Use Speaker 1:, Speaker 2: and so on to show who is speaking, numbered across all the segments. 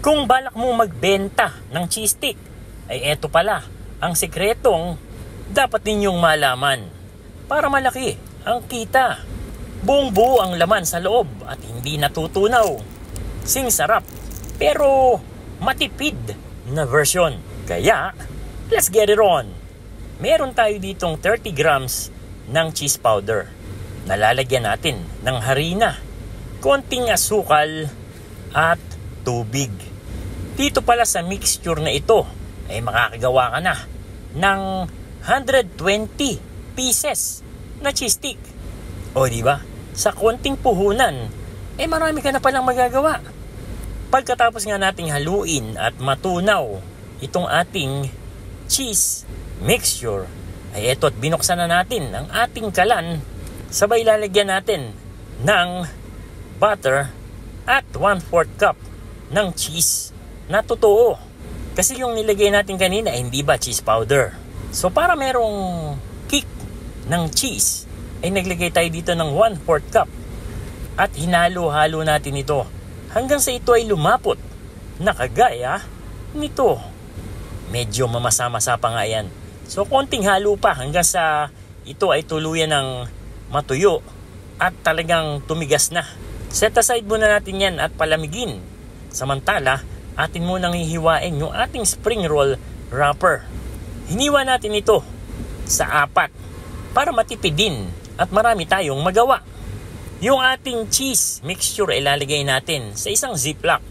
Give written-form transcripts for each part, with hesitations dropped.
Speaker 1: Kung balak mong magbenta ng cheese stick, ay eto pala ang sikretong dapat ninyong malaman para malaki ang kita. Buong buo ang laman sa loob at hindi natutunaw. Sing sarap pero matipid na version. Kaya, let's get it on. Meron tayo ditong 30 grams ng cheese powder. Nalalagyan natin ng harina, konting asukal at tubig. Dito pala sa mixture na ito ay makakagawa ka na ng 120 pieces na cheese stick. O diba? Sa konting puhunan, ay marami ka na palang magagawa. Pagkatapos nga nating haluin at matunaw itong ating cheese mixture, ay eto at binuksan na natin ang ating kalan. Sabay lalagyan natin ng butter at 1/4 cup ng cheese na totoo. Kasi yung nilagay natin kanina ay hindi ba cheese powder. So para merong kick ng cheese, ay naglagay tayo dito ng 1/4 cup. At hinalo-halo natin ito hanggang sa ito ay lumapot na kagaya nito. Medyo mamasa-masa pa nga yan. So konting halo pa hanggang sa ito ay tuluyan ng matuyo at talagang tumigas na. Set aside muna natin yan at palamigin. Samantala, atin munang hihiwain yung ating spring roll wrapper. Hiniwa natin ito sa 4 para matipid din at marami tayong magawa. Yung ating cheese mixture ay lalagay natin sa isang ziplock.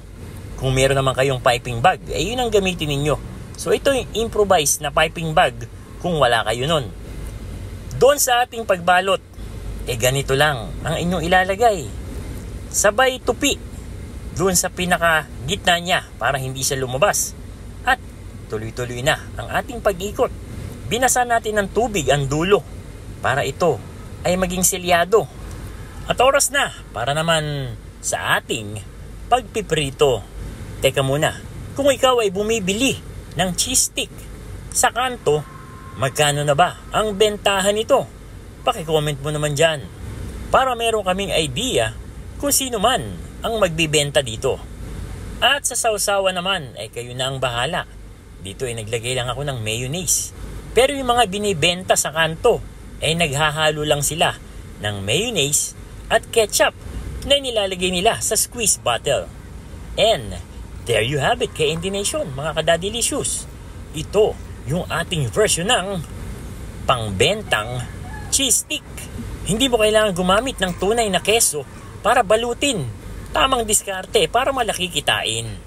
Speaker 1: Kung meron naman kayong piping bag, ay yun ang gamitin ninyo. So ito yung improvised na piping bag kung wala kayo nun. Doon sa ating pagbalot, ganito lang ang inyong ilalagay. Sabay tupi doon sa pinaka gitna niya para hindi siya lumabas. At tuloy-tuloy na ang ating pag-ikot. Binasa natin ng tubig ang dulo para ito ay maging selyado. At oras na para naman sa ating pagpiprito. Teka muna, kung ikaw ay bumibili ng cheese stick sa kanto, magkano na ba ang bentahan nito? Paki-comment mo naman dyan para meron kaming idea kung sino man ang magbibenta dito. At sa sausawa naman ay kayo na ang bahala. Dito ay naglagay lang ako ng mayonnaise. Pero yung mga binibenta sa kanto ay naghahalo lang sila ng mayonnaise at ketchup na nilalagay nila sa squeeze bottle. And there you have it, K&D Nation, mga kadadilicious. Ito yung ating version ng pangbentang cheese stick. Hindi mo kailangan gumamit ng tunay na keso para balutin. Tamang diskarte para malaki kitain.